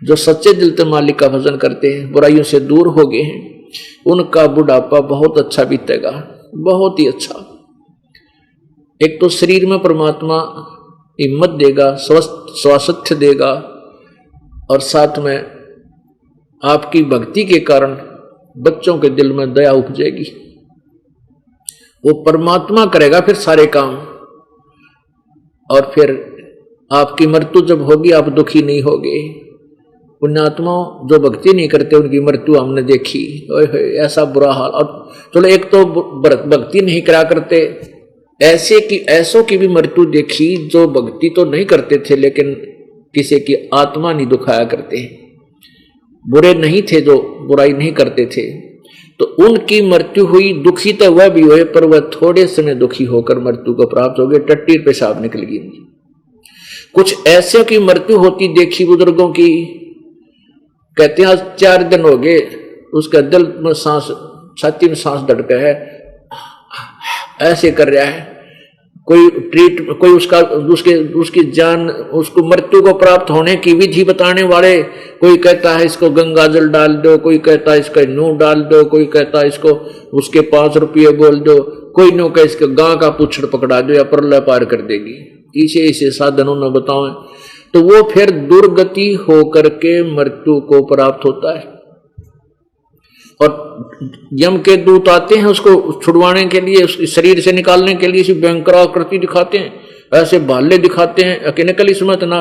जो सच्चे दिल से मालिक का भजन करते हैं, बुराइयों से दूर हो गए हैं, उनका बुढ़ापा बहुत अच्छा बीतेगा, बहुत ही अच्छा। एक तो शरीर में परमात्मा हिम्मत देगा, स्वास्थ्य देगा, और साथ में आपकी भक्ति के कारण बच्चों के दिल में दया उपजेगी। वो परमात्मा करेगा फिर सारे काम, और फिर आपकी मृत्यु जब होगी आप दुखी नहीं होगे। पुण्यात्मा जो भक्ति नहीं करते उनकी मृत्यु हमने देखी, ओए ऐसा बुरा हाल। और चलो एक तो भक्ति नहीं करा करते, ऐसों की भी मृत्यु देखी जो भक्ति तो नहीं करते थे लेकिन किसी की आत्मा नहीं दुखाया करते, बुरे नहीं थे जो बुराई नहीं करते थे, तो उनकी मृत्यु हुई। दुखी तो वह भी हुए पर वह थोड़े समय दुखी होकर मृत्यु को प्राप्त हो गए, टट्टी पेशाब निकल गई। कुछ ऐसे की मृत्यु होती देखी बुजुर्गों की, कहते हैं आज 4 दिन हो गए उसका दिल में सांस, छाती में सांस धड़का है, ऐसे कर रहा है। कोई उसकी जान, उसको मृत्यु को प्राप्त होने की विधि बताने वाले, कोई कहता है इसको गंगा जल डाल दो, कोई कहता है इसका नूह डाल दो, कोई कहता है इसको उसके 5 रुपये बोल दो, कोई नो कह इसके गां का पुछड़ पकड़ा दो या प्रलय पार कर देगी। इसे साधनों ने बताओ, तो वो फिर दुर्गति होकर के मृत्यु को प्राप्त होता है। और यम के दूत आते हैं उसको छुड़वाने के लिए, उस शरीर से निकालने के लिए भयंकर आकृति दिखाते हैं, ऐसे भाले दिखाते हैं कि निकल इसमें तना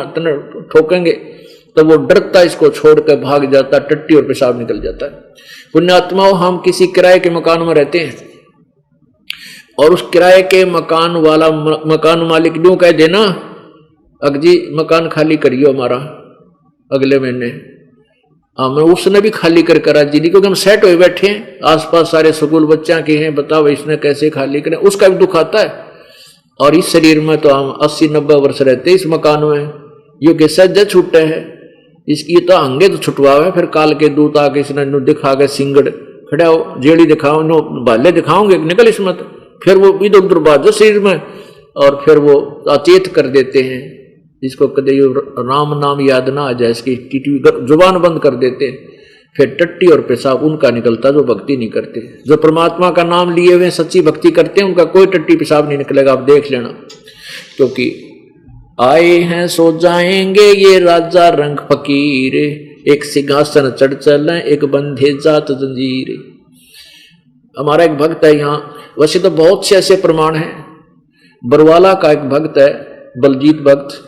ठोकेंगे, तो वो डरता इसको छोड़कर भाग जाता, टट्टी और पेशाब निकल जाता है। पुण्यात्माओं, हम किसी किराए के मकान में रहते हैं और उस किराए के मकान वाला मकान मालिक यूं कह देना, अगजी मकान खाली करियो हमारा अगले महीने, हमें उसने भी खाली कर करा जी नहीं, क्योंकि हम सेट हुए बैठे हैं, आसपास सारे स्कूल बच्चा के हैं, बताओ इसने कैसे खाली करें, उसका भी दुख आता है। और इस शरीर में तो हम 80-90 वर्ष रहते इस मकान में, यो के सज्जा छूटे है, इसकी तो अंगे तो छुटवावे, फिर काल के दूत आके इसने दिखा के सिंगड़ खड़ा हो, जेड़ी दिखाओ, नो भाले दिखाओगे निकल इसमें, फिर वो इधर उधर बाजो शरीर में, और फिर वो अचेत कर देते हैं, जिसको कदे राम नाम याद ना आ जाए इसकी जुबान बंद कर देते हैं। फिर टट्टी और पेशाब उनका निकलता जो भक्ति नहीं करते। जो परमात्मा का नाम लिए हुए सच्ची भक्ति करते हैं उनका कोई टट्टी पेशाब नहीं निकलेगा, आप देख लेना। क्योंकि आए हैं सो जाएंगे ये राजा रंग फकीर, एक सिंहासन चढ़ चले एक बंधे जात जंजीर। हमारा एक भक्त है यहाँ, वैसे तो बहुत से ऐसे प्रमाण हैं। बरवाला का एक भक्त है बलजीत भक्त,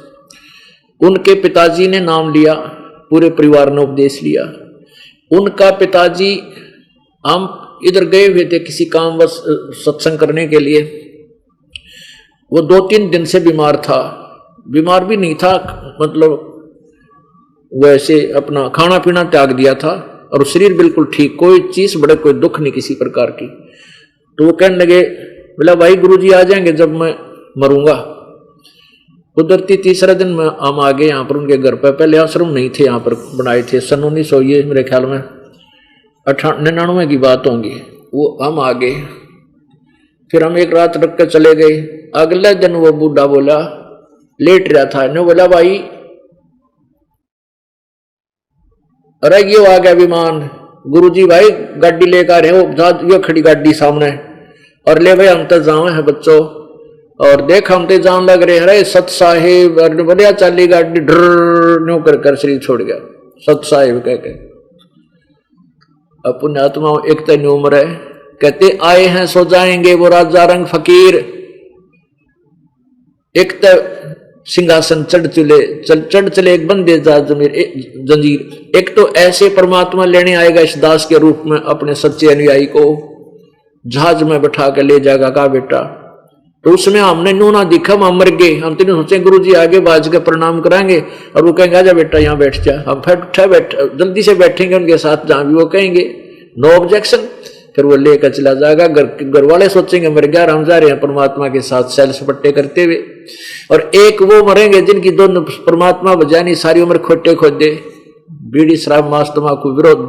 उनके पिताजी ने नाम लिया, पूरे परिवार ने उपदेश लिया। उनका पिताजी, हम इधर गए हुए थे किसी काम व सत्संग करने के लिए, वो 2-3 दिन से बीमार था, बीमार भी नहीं था मतलब वैसे अपना खाना पीना त्याग दिया था और शरीर बिल्कुल ठीक, कोई चीज बड़े कोई दुख नहीं किसी प्रकार की। तो वो कहने लगे, बोला भाई गुरुजी आ जाएंगे जब मैं मरूंगा। कुदरती तीसरा दिन में हम आ गए यहाँ पर उनके घर पर, पहले आश्रम नहीं थे यहाँ पर बनाए थे, सन 1900 ये मेरे ख्याल में 98 की बात होंगी, वो हम आ गए। फिर हम एक रात रख कर चले गए। अगले दिन वो बूढ़ा बोला, लेट रहा था, ने बोला भाई अरे ये आ गया विमान, गुरुजी भाई गाड़ी लेकर रहे हो, ये खड़ी गाड़ी सामने, और ले भाई हम तो जावे हैं बच्चों, और देख हम तो जान लग रहे, अरे सत साहिब बढ़िया चाली गाड़ी ड्र न्यू कर शरीर छोड़ गया, सत साहिब कह के। अपने आत्मा एक तय उम्र है, कहते आए हैं सो जाएंगे वो राजा रंग फकीर, एक तय सिंहासन चढ़ चले एक बंदे जंजीर। एक तो ऐसे परमात्मा लेने आएगा इस दास के रूप में अपने सच्चे अनुयायी को, जहाज में बैठा के ले जाएगा का बेटा। तो उसमें हमने नू ना दिखा, हम मर गए, हम तो सोचे गुरु जी आगे बाज के प्रणाम कराएंगे और वो कहेंगे आजा बेटा यहाँ बैठ जा, हम फिर उठा जल्दी से बैठेंगे उनके साथ जहां भी वो कहेंगे, नो ऑब्जेक्शन। फिर वो लेकर चला जाएगा, घर वाले सोचेंगे मर गया, हम जा रहे हैं परमात्मा के साथ सैल सपट्टे करते हुए। और एक वो मरेंगे जिनकी दोनों परमात्मा बजानी सारी उम्र खोटे खोदे, बीड़ी शराब मांस तम्बाकू विरोध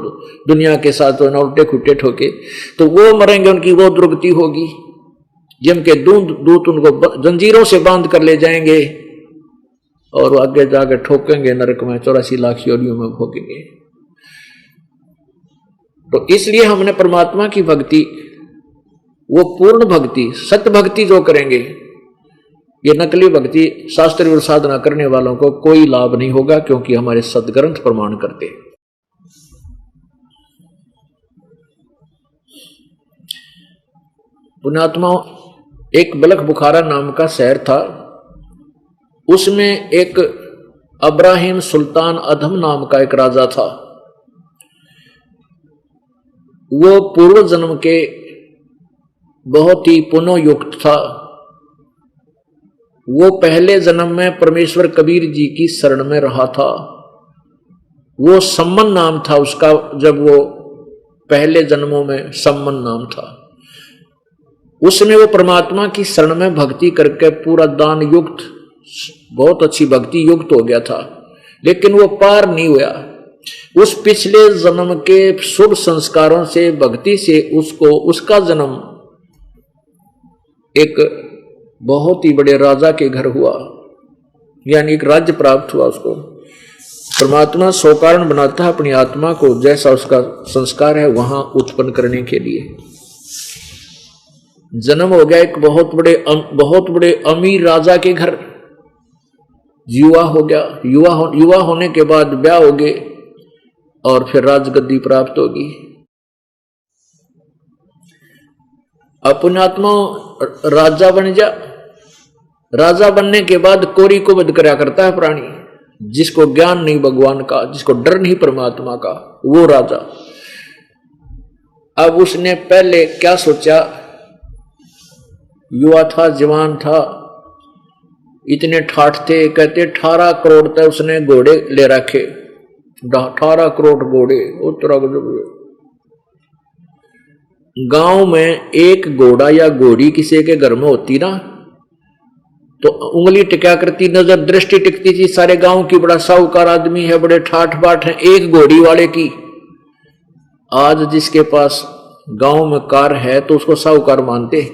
दुनिया के साथ उल्टे खुट्टे ठोके, तो वो मरेंगे, उनकी वो दुर्गति होगी। जिनके दूत उनको जंजीरों से बांध कर ले जाएंगे और आगे जाके ठोकेंगे नरक में, 84 लाख योनियों में भोगेंगे। तो इसलिए हमने परमात्मा की भक्ति, वो पूर्ण भक्ति, सत्य भक्ति जो करेंगे, ये नकली भक्ति शास्त्रीय और साधना करने वालों को कोई लाभ नहीं होगा, क्योंकि हमारे सदग्रंथ प्रमाण करते हैं। पुण्यात्मा, एक बलख बुखारा नाम का शहर था, उसमें एक अब्राहिम सुल्तान अधम नाम का एक राजा था। वो पूर्व जन्म के बहुत ही पुण्ययुक्त था। वो पहले जन्म में परमेश्वर कबीर जी की शरण में रहा था। वो सम्मन नाम था उसका, जब वो पहले जन्मों में सम्मन नाम था। उसने वो परमात्मा की शरण में भक्ति करके पूरा दान युक्त, बहुत अच्छी भक्ति युक्त हो गया था, लेकिन वो पार नहीं हुआ। उस पिछले जन्म के शुभ संस्कारों से, भक्ति से उसको, उसका जन्म एक बहुत ही बड़े राजा के घर हुआ, यानी एक राज्य प्राप्त हुआ उसको। परमात्मा सो कारण बनाता है अपनी आत्मा को, जैसा उसका संस्कार है वहां उत्पन्न करने के लिए। जन्म हो गया एक बहुत बड़े अमीर राजा के घर, युवा हो गया। युवा होने के बाद ब्याह हो गए और फिर राजगद्दी प्राप्त होगी। पुण्यात्मा राजा बन जा। राजा बनने के बाद कोरी को वध करया करता है प्राणी, जिसको ज्ञान नहीं भगवान का, जिसको डर नहीं परमात्मा का, वो राजा। अब उसने पहले क्या सोचा, युवा था, जवान था, इतने ठाठ थे, कहते 18 करोड़ तक उसने घोड़े ले रखे। 18 करोड़ घोड़े। गांव में एक घोड़ा या घोड़ी किसी के घर में होती ना, तो उंगली टिका करती, नजर दृष्टि टिकती थी सारे गांव की, बड़ा साहूकार आदमी है, बड़े ठाठ बाट है, एक घोड़ी वाले की। आज जिसके पास गांव में कार है तो उसको साहूकार मानते।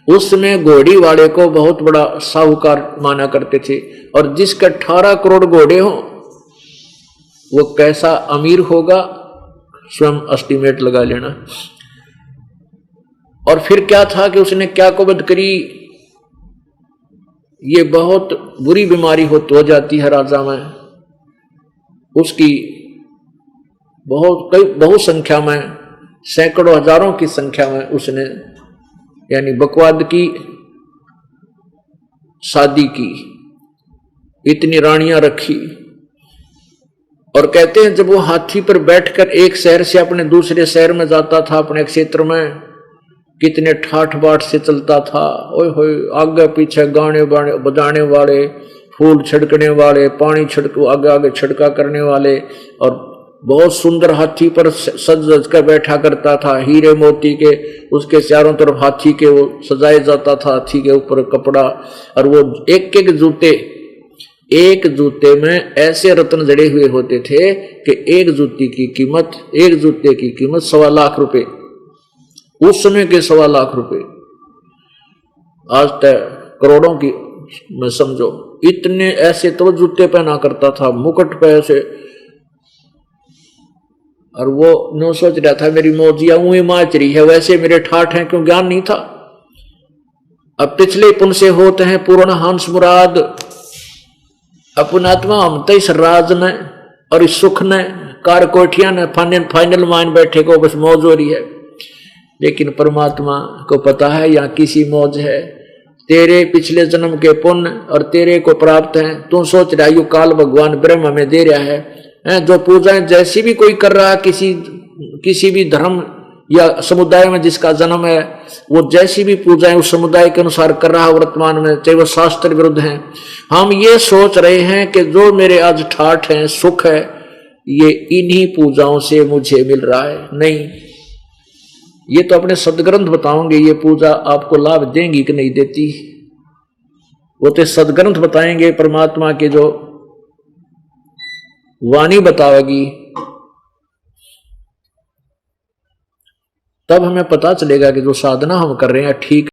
उस समय घोड़ी वाले को बहुत बड़ा साहूकार माना करते थे। और जिसके 18 करोड़ घोड़े हो, वो कैसा अमीर होगा, स्वयं एस्टिमेट लगा लेना। और फिर क्या था कि उसने क्या कुबद करी, ये बहुत बुरी बीमारी हो जाती है राजा में। उसकी बहुत संख्या में, सैकड़ों हजारों की संख्या में उसने यानी बकवाद की शादी की, इतनी रानियां रखी। और कहते हैं जब वो हाथी पर बैठकर एक शहर से अपने दूसरे शहर में जाता था, अपने क्षेत्र में, कितने ठाठ बाट से चलता था। ओए होए, आगे पीछे गाने बजाने वाले, फूल छिड़कने वाले, पानी छिड़क आगे आगे छिड़का करने वाले, और बहुत सुंदर हाथी पर सज कर बैठा करता था, हीरे मोती के उसके चारों तरफ हाथी के वो सजाया जाता था, हाथी के ऊपर कपड़ा। और वो एक जूते में ऐसे रत्न जड़े हुए होते थे कि एक जूते की कीमत 1.25 लाख रुपए, उस समय के 1.25 लाख रुपए, आज तक करोड़ों की मैं समझो। इतने ऐसे तो जूते पहना करता था, मुकुट पे ऐसे। और वो नो सोच रहा था मेरी मौजिया ऊँई माच रही है, वैसे मेरे ठाठ हैं, क्यों ज्ञान नहीं था। अब पिछले पुण्य से होते हैं पूर्ण हंस मुराद। अपनात्मा हम तो इस राज ने और इस सुख ने, कार कोठिया ने, फाइनल मान बैठे को बस मौज हो रही है। लेकिन परमात्मा को पता है यहाँ किसी मौज है, तेरे पिछले जन्म के पुण्य और तेरे को प्राप्त है। तू सोच रहा यू काल भगवान ब्रह्म हमें दे रहा है। जो पूजाएं जैसी भी कोई कर रहा है, किसी भी धर्म या समुदाय में जिसका जन्म है, वो जैसी भी पूजाएं उस समुदाय के अनुसार कर रहा है वर्तमान में, चाहे वो शास्त्र विरुद्ध है। हम ये सोच रहे हैं कि जो मेरे आज ठाठ है, सुख है, ये इन्हीं पूजाओं से मुझे मिल रहा है। नहीं, ये तो अपने सदग्रंथ बताओगे ये पूजा आपको लाभ देंगी कि नहीं देती, वो तो सदग्रंथ बताएंगे, परमात्मा के जो वाणी बतावेगी, तब हमें पता चलेगा कि जो साधना हम कर रहे हैं ठीक